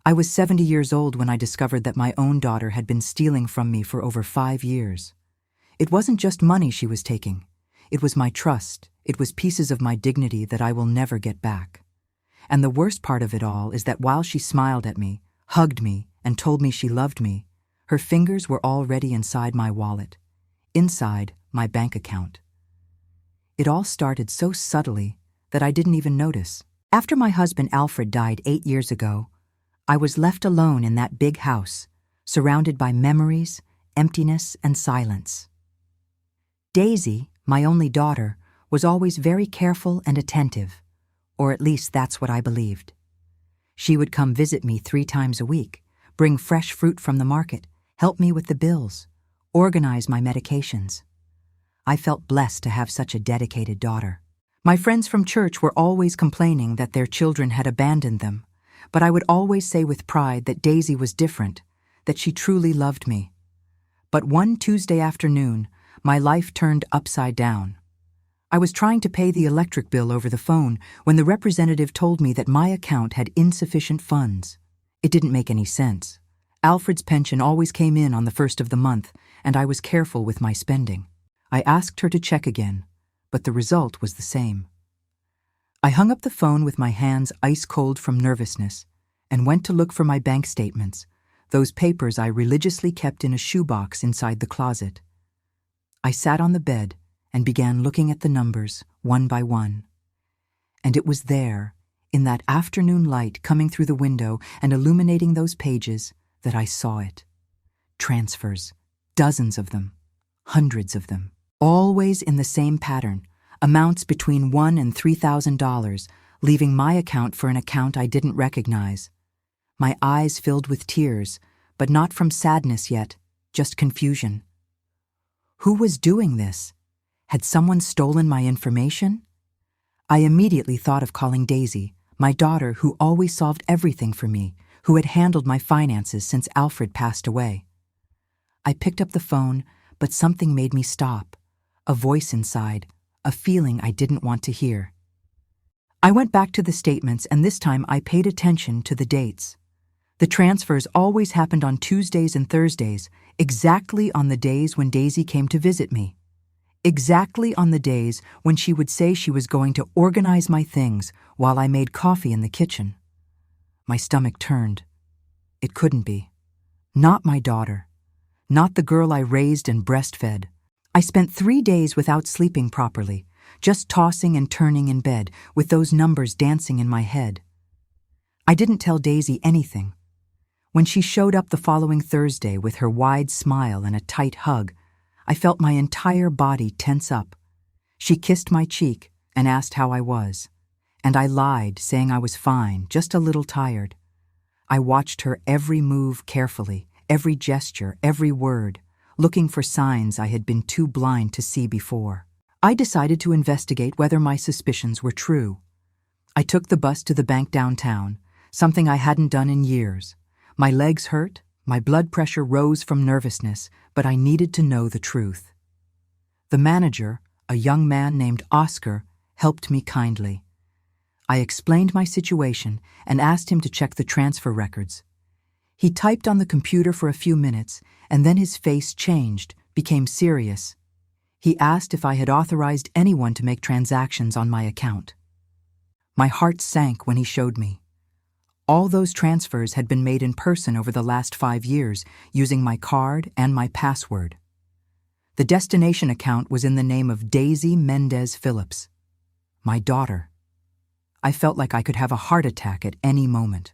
I was 70 years old when I discovered that my own daughter had been stealing from me for over 5 years. It wasn't just money she was taking. It was my trust. It was pieces of my dignity that I will never get back. And the worst part of it all is that while she smiled at me, hugged me, and told me she loved me, her fingers were already inside my wallet, inside my bank account. It all started so subtly that I didn't even notice. After my husband Alfred died 8 years ago, I was left alone in that big house, surrounded by memories, emptiness, and silence. Daisy, my only daughter, was always very careful and attentive, or at least that's what I believed. She would come visit me 3 times a week, bring fresh fruit from the market, help me with the bills, organize my medications. I felt blessed to have such a dedicated daughter. My friends from church were always complaining that their children had abandoned them, but I would always say with pride that Daisy was different, that she truly loved me. But one Tuesday afternoon, my life turned upside down. I was trying to pay the electric bill over the phone when the representative told me that my account had insufficient funds. It didn't make any sense. Alfred's pension always came in on the first of the month, and I was careful with my spending. I asked her to check again, but the result was the same. I hung up the phone with my hands ice-cold from nervousness and went to look for my bank statements, those papers I religiously kept in a shoebox inside the closet. I sat on the bed and began looking at the numbers one by one. And it was there, in that afternoon light coming through the window and illuminating those pages, that I saw it. Transfers, dozens of them, hundreds of them, always in the same pattern, amounts between $1,000 and $3,000, leaving my account for an account I didn't recognize. My eyes filled with tears, but not from sadness yet, just confusion. Who was doing this? Had someone stolen my information? I immediately thought of calling Daisy, my daughter who always solved everything for me, who had handled my finances since Alfred passed away. I picked up the phone, but something made me stop. A voice inside, a feeling I didn't want to hear. I went back to the statements, and this time I paid attention to the dates. The transfers always happened on Tuesdays and Thursdays, exactly on the days when Daisy came to visit me. Exactly on the days when she would say she was going to organize my things while I made coffee in the kitchen. My stomach turned. It couldn't be. Not my daughter. Not the girl I raised and breastfed. I spent 3 days without sleeping properly, just tossing and turning in bed with those numbers dancing in my head. I didn't tell Daisy anything. When she showed up the following Thursday with her wide smile and a tight hug, I felt my entire body tense up. She kissed my cheek and asked how I was, and I lied, saying I was fine, just a little tired. I watched her every move carefully, every gesture, every word, looking for signs I had been too blind to see before. I decided to investigate whether my suspicions were true. I took the bus to the bank downtown, something I hadn't done in years. My legs hurt, my blood pressure rose from nervousness, but I needed to know the truth. The manager, a young man named Oscar, helped me kindly. I explained my situation and asked him to check the transfer records. He typed on the computer for a few minutes, and then his face changed, became serious. He asked if I had authorized anyone to make transactions on my account. My heart sank when he showed me. All those transfers had been made in person over the last 5 years, using my card and my password. The destination account was in the name of Daisy Mendez Phillips, my daughter. I felt like I could have a heart attack at any moment.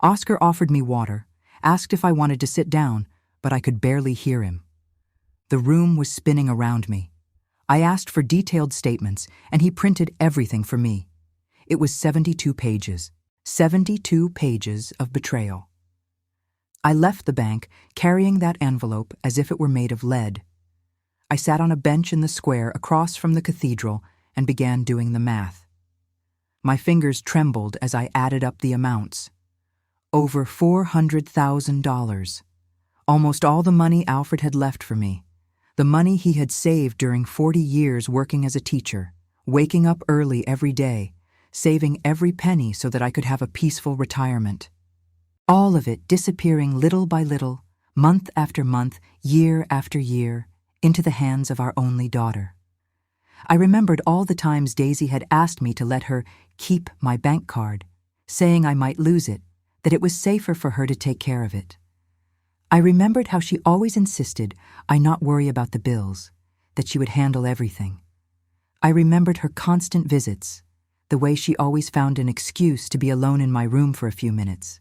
Oscar offered me water, asked if I wanted to sit down, but I could barely hear him. The room was spinning around me. I asked for detailed statements, and he printed everything for me. It was 72 pages. 72 pages of betrayal. I left the bank, carrying that envelope as if it were made of lead. I sat on a bench in the square across from the cathedral and began doing the math. My fingers trembled as I added up the amounts. Over $400,000. Almost all the money Alfred had left for me. The money he had saved during 40 years working as a teacher, waking up early every day, saving every penny so that I could have a peaceful retirement. All of it disappearing little by little, month after month, year after year, into the hands of our only daughter. I remembered all the times Daisy had asked me to let her keep my bank card, saying I might lose it, that it was safer for her to take care of it. I remembered how she always insisted I not worry about the bills, that she would handle everything. I remembered her constant visits, the way she always found an excuse to be alone in my room for a few minutes.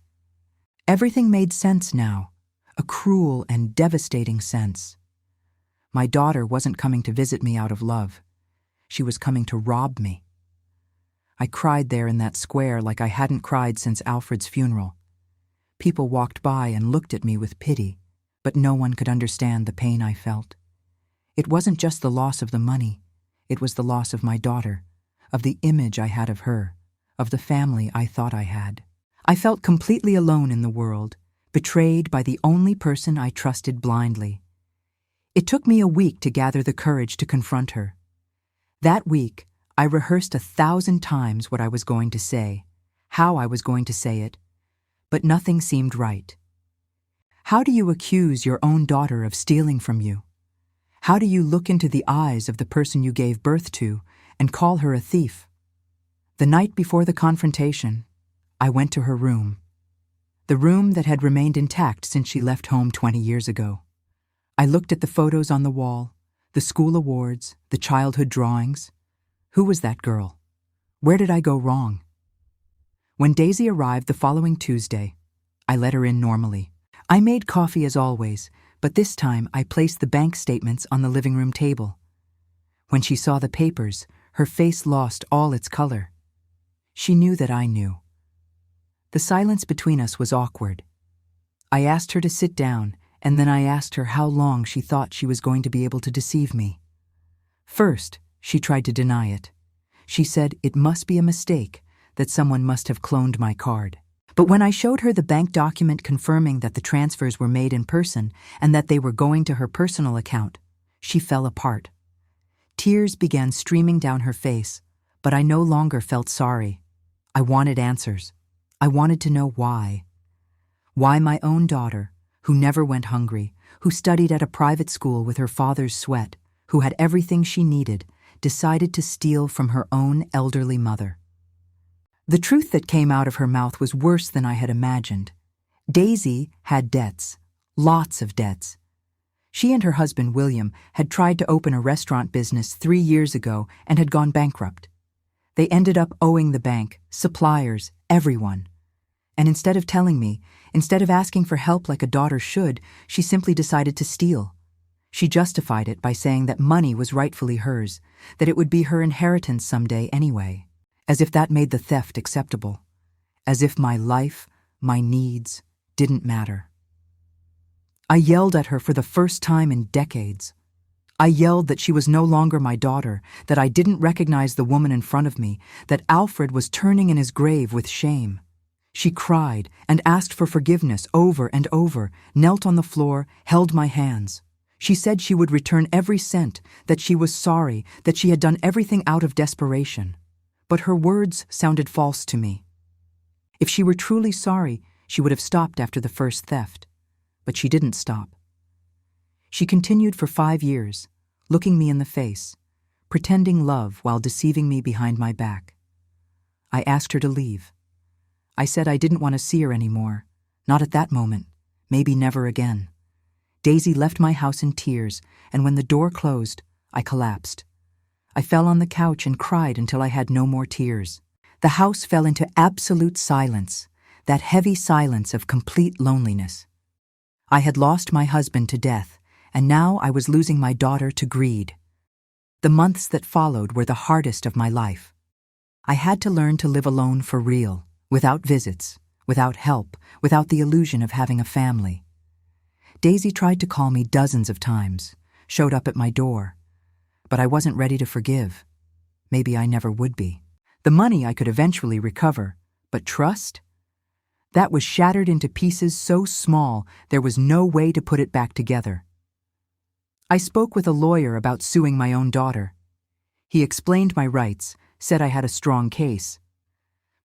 Everything made sense now, a cruel and devastating sense. My daughter wasn't coming to visit me out of love. She was coming to rob me. I cried there in that square like I hadn't cried since Alfred's funeral. People walked by and looked at me with pity, but no one could understand the pain I felt. It wasn't just the loss of the money, it was the loss of my daughter, of the image I had of her, of the family I thought I had. I felt completely alone in the world, betrayed by the only person I trusted blindly. It took me a week to gather the courage to confront her. That week, I rehearsed 1,000 times what I was going to say, how I was going to say it, but nothing seemed right. How do you accuse your own daughter of stealing from you? How do you look into the eyes of the person you gave birth to and call her a thief? The night before the confrontation, I went to her room. The room that had remained intact since she left home 20 years ago. I looked at the photos on the wall, the school awards, the childhood drawings. Who was that girl? Where did I go wrong? When Daisy arrived the following Tuesday, I let her in normally. I made coffee as always, but this time I placed the bank statements on the living room table. When she saw the papers, her face lost all its color. She knew that I knew. The silence between us was awkward. I asked her to sit down, and then I asked her how long she thought she was going to be able to deceive me. First, she tried to deny it. She said it must be a mistake, that someone must have cloned my card. But when I showed her the bank document confirming that the transfers were made in person and that they were going to her personal account, she fell apart. Tears began streaming down her face, but I no longer felt sorry. I wanted answers. I wanted to know why. Why my own daughter, who never went hungry, who studied at a private school with her father's sweat, who had everything she needed, decided to steal from her own elderly mother. The truth that came out of her mouth was worse than I had imagined. Daisy had debts, lots of debts. She and her husband, William, had tried to open a restaurant business 3 years ago and had gone bankrupt. They ended up owing the bank, suppliers, everyone. And instead of telling me, instead of asking for help like a daughter should, she simply decided to steal. She justified it by saying that money was rightfully hers, that it would be her inheritance someday anyway. As if that made the theft acceptable. As if my life, my needs, didn't matter. I yelled at her for the first time in decades. I yelled that she was no longer my daughter, that I didn't recognize the woman in front of me, that Alfred was turning in his grave with shame. She cried and asked for forgiveness over and over, knelt on the floor, held my hands. She said she would return every cent, that she was sorry, that she had done everything out of desperation. But her words sounded false to me. If she were truly sorry, she would have stopped after the first theft. But she didn't stop. She continued for 5 years, looking me in the face, pretending love while deceiving me behind my back. I asked her to leave. I said I didn't want to see her anymore, not at that moment, maybe never again. Daisy left my house in tears, and when the door closed, I collapsed. I fell on the couch and cried until I had no more tears. The house fell into absolute silence, that heavy silence of complete loneliness. I had lost my husband to death, and now I was losing my daughter to greed. The months that followed were the hardest of my life. I had to learn to live alone for real, without visits, without help, without the illusion of having a family. Daisy tried to call me dozens of times, showed up at my door. But I wasn't ready to forgive. Maybe I never would be. The money I could eventually recover, but trust? That was shattered into pieces so small there was no way to put it back together. I spoke with a lawyer about suing my own daughter. He explained my rights, said I had a strong case.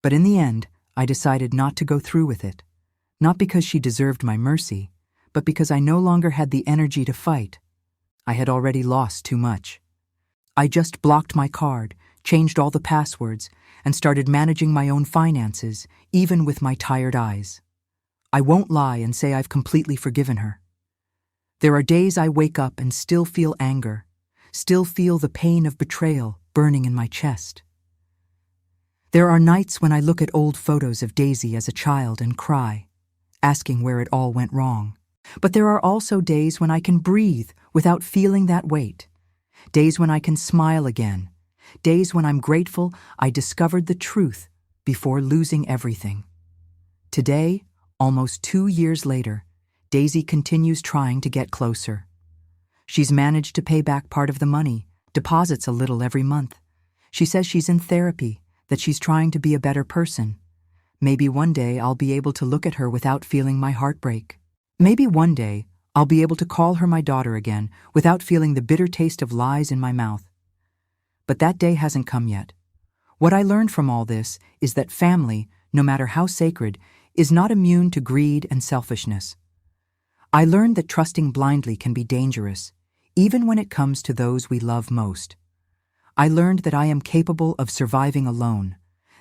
But in the end, I decided not to go through with it. Not because she deserved my mercy, but because I no longer had the energy to fight. I had already lost too much. I just blocked my card, changed all the passwords, and started managing my own finances, even with my tired eyes. I won't lie and say I've completely forgiven her. There are days I wake up and still feel anger, still feel the pain of betrayal burning in my chest. There are nights when I look at old photos of Daisy as a child and cry, asking where it all went wrong. But there are also days when I can breathe without feeling that weight. Days when I can smile again. Days when I'm grateful I discovered the truth before losing everything. Today, almost 2 years later, Daisy continues trying to get closer. She's managed to pay back part of the money, deposits a little every month. She says she's in therapy, that she's trying to be a better person. Maybe one day I'll be able to look at her without feeling my heart break. Maybe one day I'll be able to call her my daughter again without feeling the bitter taste of lies in my mouth. But that day hasn't come yet. What I learned from all this is that family, no matter how sacred, is not immune to greed and selfishness. I learned that trusting blindly can be dangerous, even when it comes to those we love most. I learned that I am capable of surviving alone,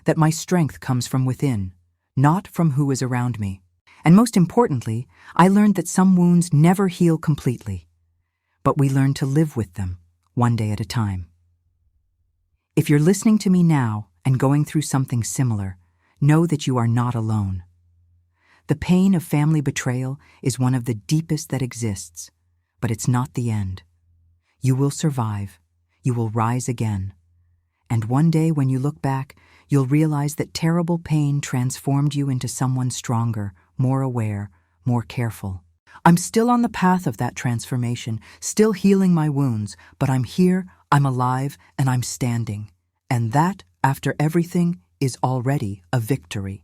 that my strength comes from within, not from who is around me. And most importantly, I learned that some wounds never heal completely, but we learn to live with them, one day at a time. If you're listening to me now and going through something similar, know that you are not alone. The pain of family betrayal is one of the deepest that exists, but it's not the end. You will survive. You will rise again. And one day when you look back, you'll realize that terrible pain transformed you into someone stronger, more aware, more careful. I'm still on the path of that transformation, still healing my wounds, but I'm here, I'm alive, and I'm standing. And that, after everything, is already a victory.